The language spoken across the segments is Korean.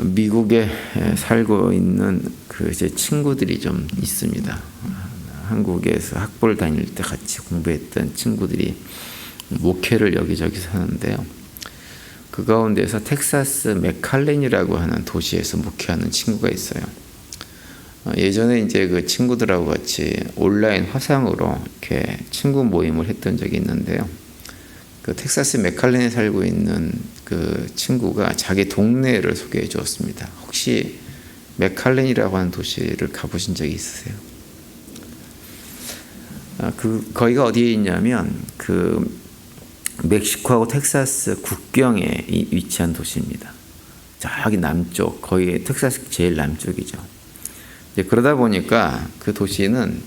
미국에 살고 있는 제 친구들이 좀 있습니다. 한국에서 학부를 다닐 때 같이 공부했던 친구들이 목회를 여기저기 하는데요. 그 가운데서 텍사스 맥칼렌이라고 하는 도시에서 목회하는 친구가 있어요. 예전에 이제 그 친구들하고 같이 온라인 화상으로 이렇게 친구 모임을 했던 적이 있는데요. 그 텍사스 맥칼렌에 살고 있는 그 친구가 자기 동네를 소개해 주었습니다. 혹시 맥칼렌이라고 하는 도시를 가보신 적이 있으세요? 거기가 어디에 있냐면 그 멕시코하고 텍사스 국경에 위치한 도시입니다. 저기 남쪽, 거의 텍사스 제일 남쪽이죠. 이제 그러다 보니까 그 도시는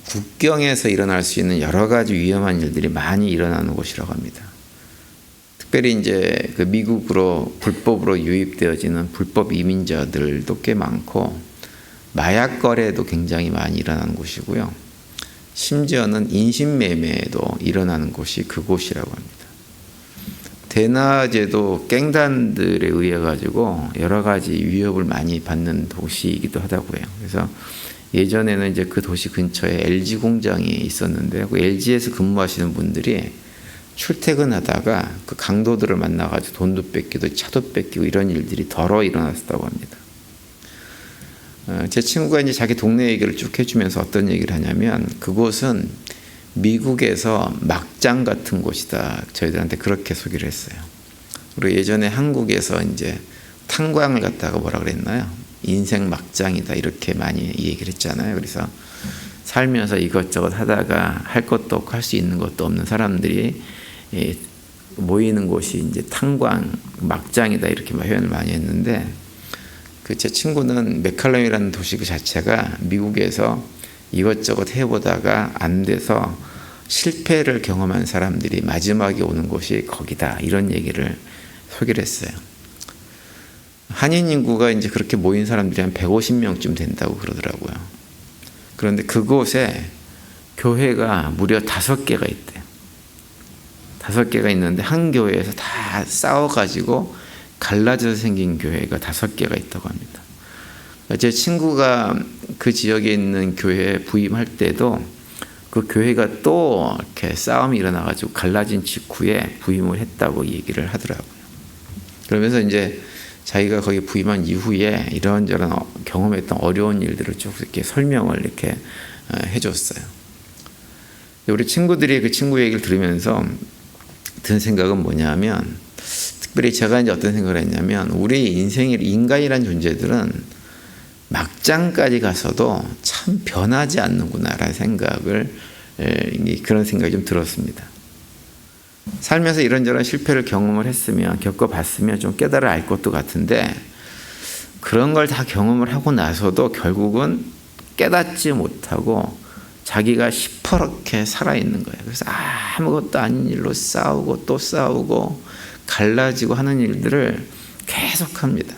국경에서 일어날 수 있는 여러 가지 위험한 일들이 많이 일어나는 곳이라고 합니다. 특별히 이제 그 미국으로 불법으로 유입되어지는 불법 이민자들도 꽤 많고, 마약 거래도 굉장히 많이 일어나는 곳이고요. 심지어는 인신매매도 일어나는 곳이 그곳이라고 합니다. 대낮에도 갱단들에 의해 가지고 여러 가지 위협을 많이 받는 도시이기도 하다고요. 그래서 예전에는 이제 그 도시 근처에 LG 공장이 있었는데, 그 LG에서 근무하시는 분들이 출퇴근하다가 그 강도들을 만나가지고 돈도 뺏기고 차도 뺏기고 이런 일들이 덜어 일어났다고 합니다. 제 친구가 이제 자기 동네 얘기를 쭉 해주면서 어떤 얘기를 하냐면, 그곳은 미국에서 막장 같은 곳이다. 저희들한테 그렇게 소개를 했어요. 그리고 예전에 한국에서 이제 탄광을 갖다가 뭐라 그랬나요? 인생 막장이다. 이렇게 많이 얘기를 했잖아요. 그래서 살면서 이것저것 하다가 할 것도 없고 할 수 있는 것도 없는 사람들이 모이는 곳이 이제 탄광 막장이다. 이렇게 표현을 많이 했는데, 제 친구는 맥칼렌이라는 도시 그 자체가 미국에서 이것저것 해보다가 안 돼서 실패를 경험한 사람들이 마지막에 오는 곳이 거기다. 이런 얘기를 소개를 했어요. 한인 인구가 이제 그렇게 모인 사람들이 한 150명쯤 된다고 그러더라고요. 그런데 그곳에 교회가 무려 5개가 있대요. 5개가 있는데 한 교회에서 다 싸워가지고 갈라져서 생긴 교회가 5개가 있다고 합니다. 제 친구가 그 지역에 있는 교회에 부임할 때도 그 교회가 또 이렇게 싸움이 일어나가지고 갈라진 직후에 부임을 했다고 얘기를 하더라고요. 그러면서 이제 자기가 거기 부임한 이후에 이런저런 경험했던 어려운 일들을 쭉 이렇게 설명을 이렇게 해줬어요. 우리 친구들이 그 친구 얘기를 들으면서 든 생각은 뭐냐면, 특별히 제가 이제 어떤 생각을 했냐면, 우리 인간이란 존재들은 막장까지 가서도 참 변하지 않는구나라는 그런 생각이 좀 들었습니다. 살면서 이런저런 실패를 경험을 했으면, 겪어봤으면 좀 깨달아 알 것도 같은데, 그런 걸 다 경험을 하고 나서도 결국은 깨닫지 못하고 자기가 시퍼렇게 살아있는 거예요. 그래서 아무것도 아닌 일로 싸우고 또 싸우고 갈라지고 하는 일들을 계속합니다.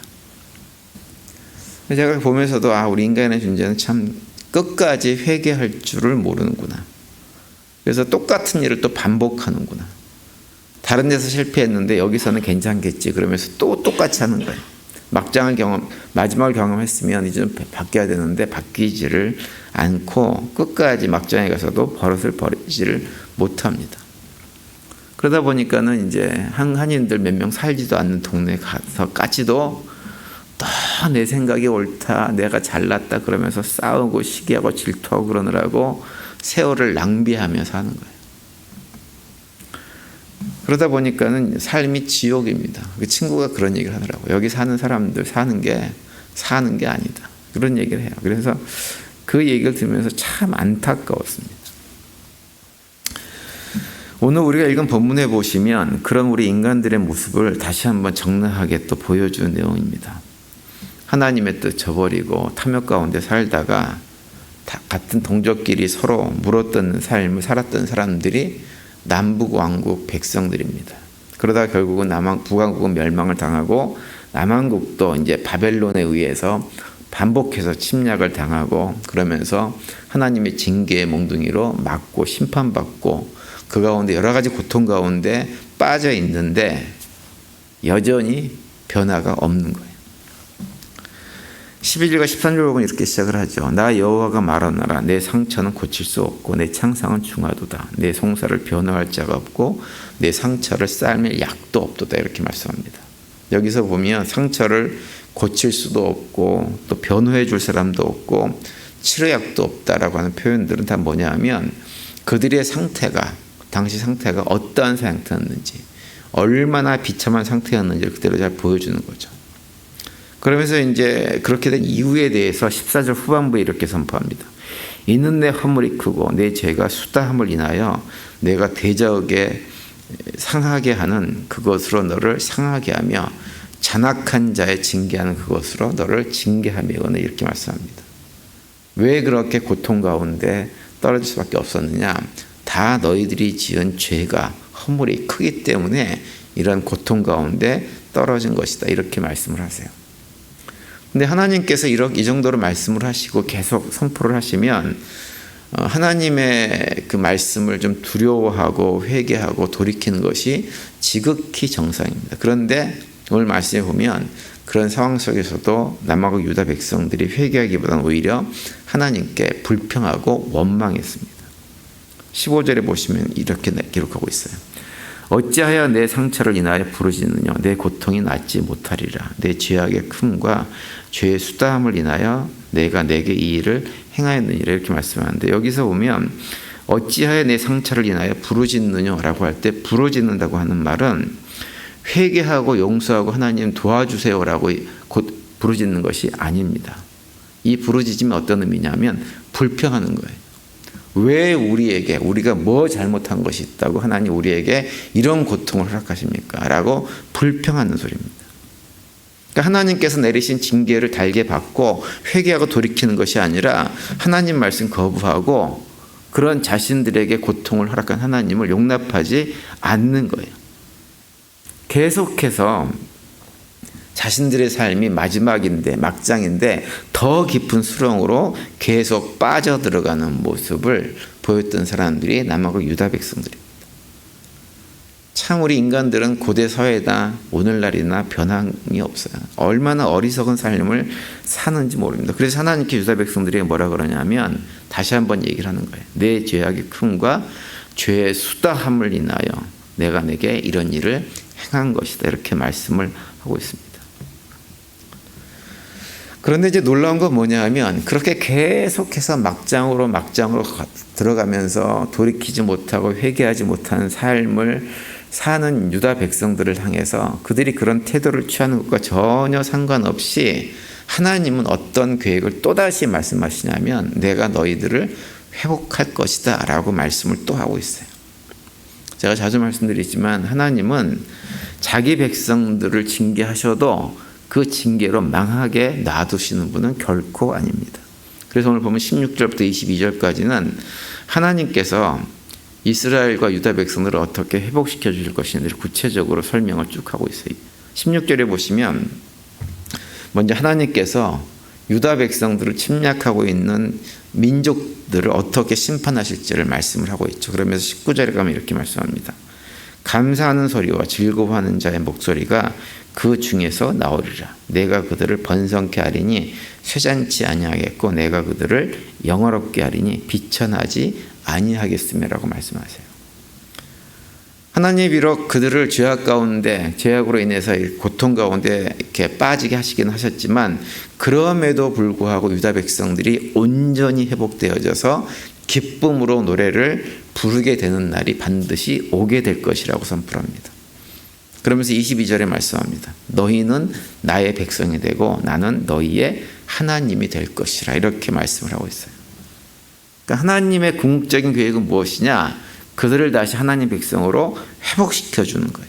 제가 보면서도 우리 인간의 존재는 참 끝까지 회개할 줄을 모르는구나. 그래서 똑같은 일을 또 반복하는구나. 다른 데서 실패했는데 여기서는 괜찮겠지 그러면서 또 똑같이 하는 거예요. 마지막을 경험했으면 이제 바뀌어야 되는데 바뀌지를 않고 끝까지 막장에 가서도 버릇을 버리지를 못합니다. 그러다 보니까는 이제 한인들 몇 명 살지도 않는 동네에 가서까지도 또 내 생각이 옳다, 내가 잘났다 그러면서 싸우고 시기하고 질투하고 그러느라고 세월을 낭비하며 사는 거예요. 그러다 보니까는 삶이 지옥입니다. 그 친구가 그런 얘기를 하더라고요. 여기 사는 사람들 사는 게 아니다. 그런 얘기를 해요. 그래서 그 얘기를 들으면서 참 안타까웠습니다. 오늘 우리가 읽은 본문에 보시면 그런 우리 인간들의 모습을 다시 한번 적나하게 또 보여주는 내용입니다. 하나님의 뜻 저버리고 탐욕 가운데 살다가 같은 동족끼리 서로 물어뜯는 삶을 살았던 사람들이 남북 왕국 백성들입니다. 그러다 결국은 북왕국은 멸망을 당하고 남왕국도 이제 바벨론에 의해서 반복해서 침략을 당하고, 그러면서 하나님의 징계의 몽둥이로 맞고 심판받고 그 가운데 여러 가지 고통 가운데 빠져 있는데 여전히 변화가 없는 거예요. 11절과 13절 보면 이렇게 시작을 하죠. 나 여호와가 말하노라. 내 상처는 고칠 수 없고 내 창상은 중하도다. 내 송사를 변호할 자가 없고 내 상처를 삶을 약도 없도다. 이렇게 말씀합니다. 여기서 보면 상처를 고칠 수도 없고 또 변호해 줄 사람도 없고 치료약도 없다라고 하는 표현들은 다 뭐냐 하면 그들의 상태가, 당시 상태가 어떠한 상태였는지, 얼마나 비참한 상태였는지를 그대로 잘 보여주는 거죠. 그러면서 이제 그렇게 된 이유에 대해서 14절 후반부에 이렇게 선포합니다. 이는 내 허물이 크고 내 죄가 수다함을 인하여 내가 대적에 상하게 하는 그것으로 너를 상하게 하며 잔악한 자의 징계하는 그것으로 너를 징계하며거늘 이렇게 말씀합니다. 왜 그렇게 고통 가운데 떨어질 수밖에 없었느냐? 다 너희들이 지은 죄가 허물이 크기 때문에 이런 고통 가운데 떨어진 것이다. 이렇게 말씀을 하세요. 근데 하나님께서 이 정도로 말씀을 하시고 계속 선포를 하시면 하나님의 그 말씀을 좀 두려워하고 회개하고 돌이키는 것이 지극히 정상입니다. 그런데 오늘 말씀에 보면 그런 상황 속에서도 남하고 유다 백성들이 회개하기보다는 오히려 하나님께 불평하고 원망했습니다. 15절에 보시면 이렇게 기록하고 있어요. 어찌하여 내 상처를 인하여 부르짖느냐? 내 고통이 낫지 못하리라. 내 죄악의 큼과 죄의 수다함을 인하여 내가 내게 이 일을 행하였느니라. 이렇게 말씀하는데 여기서 보면 어찌하여 내 상처를 인하여 부르짖느냐라고 할 때 부르짖는다고 하는 말은 회개하고 용서하고 하나님 도와주세요라고 곧 부르짖는 것이 아닙니다. 이 부르짖음이 어떤 의미냐면 불평하는 거예요. 왜 우리가 뭐 잘못한 것이 있다고 하나님 우리에게 이런 고통을 허락하십니까? 라고 불평하는 소리입니다. 그러니까 하나님께서 내리신 징계를 달게 받고 회개하고 돌이키는 것이 아니라 하나님 말씀 거부하고 그런 자신들에게 고통을 허락한 하나님을 용납하지 않는 거예요. 계속해서 자신들의 삶이 마지막인데 막장인데 더 깊은 수렁으로 계속 빠져들어가는 모습을 보였던 사람들이 남하고 유다 백성들입니다. 참 우리 인간들은 고대 사회나 오늘날이나 변함이 없어요. 얼마나 어리석은 삶을 사는지 모릅니다. 그래서 하나님께 유다 백성들이 뭐라 그러냐면 다시 한번 얘기를 하는 거예요. 내 죄악의 큼과 죄의 수다함을 인하여 내가 내게 이런 일을 행한 것이다. 이렇게 말씀을 하고 있습니다. 그런데 이제 놀라운 건 뭐냐 하면 그렇게 계속해서 막장으로 들어가면서 돌이키지 못하고 회개하지 못하는 삶을 사는 유다 백성들을 향해서 그들이 그런 태도를 취하는 것과 전혀 상관없이 하나님은 어떤 계획을 또다시 말씀하시냐면 내가 너희들을 회복할 것이다 라고 말씀을 또 하고 있어요. 제가 자주 말씀드리지만 하나님은 자기 백성들을 징계하셔도 그 징계로 망하게 놔두시는 분은 결코 아닙니다. 그래서 오늘 보면 16절부터 22절까지는 하나님께서 이스라엘과 유다 백성들을 어떻게 회복시켜 주실 것인지 구체적으로 설명을 쭉 하고 있어요. 16절에 보시면 먼저 하나님께서 유다 백성들을 침략하고 있는 민족들을 어떻게 심판하실지를 말씀을 하고 있죠. 그러면서 19절에 가면 이렇게 말씀합니다. 감사하는 소리와 즐거워하는 자의 목소리가 그 중에서 나오리라. 내가 그들을 번성케 하리니 쇠잔치 아니하겠고 내가 그들을 영화롭게 하리니 비천하지 아니하겠음이라고 말씀하세요. 하나님이 비록 그들을 죄악으로 인해서 고통 가운데 이렇게 빠지게 하시긴 하셨지만 그럼에도 불구하고 유다 백성들이 온전히 회복되어져서 기쁨으로 노래를 부르게 되는 날이 반드시 오게 될 것이라고 선포합니다. 그러면서 22절에 말씀합니다. 너희는 나의 백성이 되고 나는 너희의 하나님이 될 것이라 이렇게 말씀을 하고 있어요. 그러니까 하나님의 궁극적인 계획은 무엇이냐? 그들을 다시 하나님 백성으로 회복시켜 주는 거예요.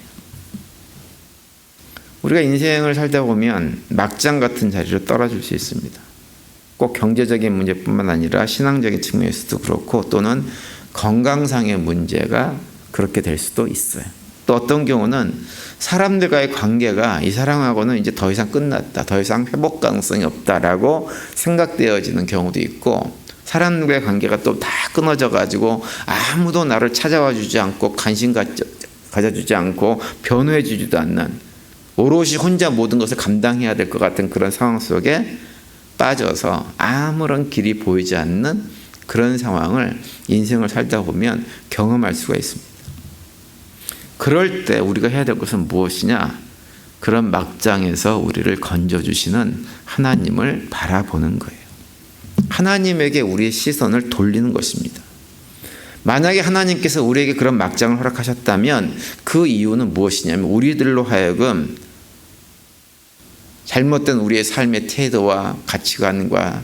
우리가 인생을 살다 보면 막장 같은 자리로 떨어질 수 있습니다. 꼭 경제적인 문제뿐만 아니라 신앙적인 측면에서도 그렇고 또는 건강상의 문제가 그렇게 될 수도 있어요. 또 어떤 경우는 사람들과의 관계가 이 사람하고는 이제 더 이상 끝났다, 더 이상 회복 가능성이 없다라고 생각되어지는 경우도 있고 사람들과의 관계가 또 다 끊어져 가지고 아무도 나를 찾아와 주지 않고 관심 가져주지 않고 변호해 주지도 않는 오롯이 혼자 모든 것을 감당해야 될 것 같은 그런 상황 속에 빠져서 아무런 길이 보이지 않는 그런 상황을 인생을 살다 보면 경험할 수가 있습니다. 그럴 때 우리가 해야 될 것은 무엇이냐? 그런 막장에서 우리를 건져주시는 하나님을 바라보는 거예요. 하나님에게 우리의 시선을 돌리는 것입니다. 만약에 하나님께서 우리에게 그런 막장을 허락하셨다면 그 이유는 무엇이냐면 우리들로 하여금 잘못된 우리의 삶의 태도와 가치관과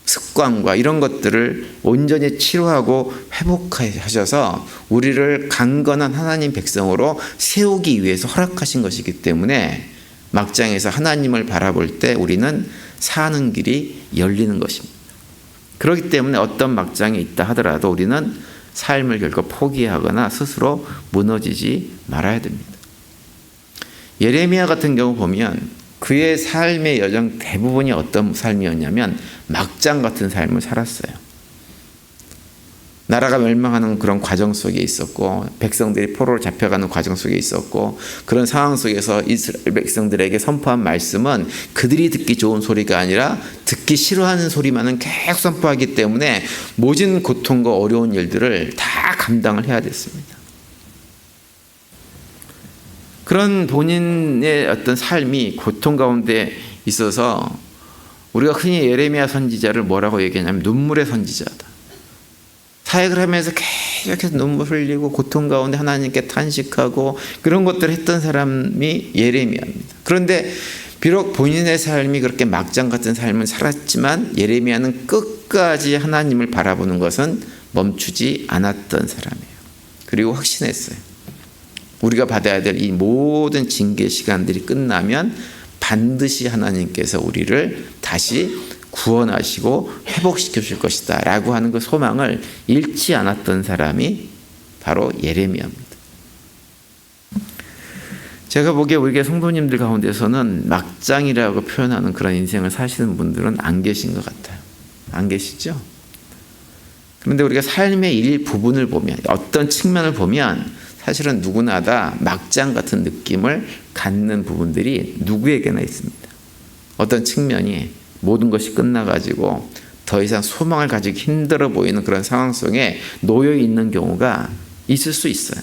습관과 이런 것들을 온전히 치료하고 회복하셔서 우리를 강건한 하나님 백성으로 세우기 위해서 허락하신 것이기 때문에 막장에서 하나님을 바라볼 때 우리는 사는 길이 열리는 것입니다. 그렇기 때문에 어떤 막장이 있다 하더라도 우리는 삶을 결코 포기하거나 스스로 무너지지 말아야 됩니다. 예레미야 같은 경우 보면 그의 삶의 여정 대부분이 어떤 삶이었냐면 막장 같은 삶을 살았어요. 나라가 멸망하는 그런 과정 속에 있었고 백성들이 포로로 잡혀가는 과정 속에 있었고 그런 상황 속에서 이스라엘 백성들에게 선포한 말씀은 그들이 듣기 좋은 소리가 아니라 듣기 싫어하는 소리만은 계속 선포하기 때문에 모진 고통과 어려운 일들을 다 감당을 해야 됐습니다. 그런 본인의 어떤 삶이 고통 가운데 있어서 우리가 흔히 예레미야 선지자를 뭐라고 얘기하냐면 눈물의 선지자다. 사역을 하면서 계속해서 눈물 흘리고 고통 가운데 하나님께 탄식하고 그런 것들을 했던 사람이 예레미야입니다. 그런데 비록 본인의 삶이 그렇게 막장 같은 삶을 살았지만 예레미야는 끝까지 하나님을 바라보는 것은 멈추지 않았던 사람이에요. 그리고 확신했어요. 우리가 받아야 될 이 모든 징계 시간들이 끝나면 반드시 하나님께서 우리를 다시 구원하시고 회복시켜 줄 것이다 라고 하는 그 소망을 잃지 않았던 사람이 바로 예레미야입니다. 제가 보기에 우리 성도님들 가운데서는 막장이라고 표현하는 그런 인생을 사시는 분들은 안 계신 것 같아요. 안 계시죠? 그런데 우리가 삶의 일부분을 보면 어떤 측면을 보면 사실은 누구나 다 막장 같은 느낌을 갖는 부분들이 누구에게나 있습니다. 어떤 측면이 모든 것이 끝나가지고 더 이상 소망을 가지기 힘들어 보이는 그런 상황 속에 놓여 있는 경우가 있을 수 있어요.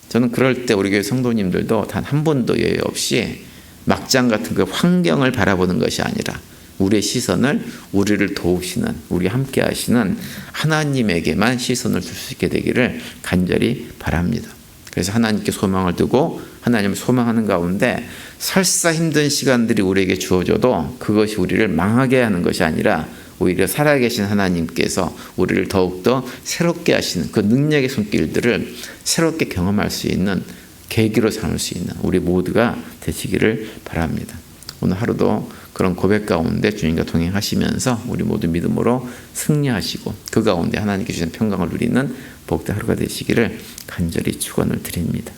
저는 그럴 때 우리 교회 성도님들도 단 한 번도 예외 없이 막장 같은 그 환경을 바라보는 것이 아니라 우리의 시선을 우리를 도우시는 우리 함께 하시는 하나님에게만 시선을 둘 수 있게 되기를 간절히 바랍니다. 그래서 하나님께 소망을 두고 하나님을 소망하는 가운데 설사 힘든 시간들이 우리에게 주어져도 그것이 우리를 망하게 하는 것이 아니라 오히려 살아계신 하나님께서 우리를 더욱더 새롭게 하시는 그 능력의 손길들을 새롭게 경험할 수 있는 계기로 삼을 수 있는 우리 모두가 되시기를 바랍니다. 오늘 하루도 그런 고백 가운데 주님과 동행하시면서 우리 모두 믿음으로 승리하시고 그 가운데 하나님께 주신 평강을 누리는 복된 하루가 되시기를 간절히 축원을 드립니다.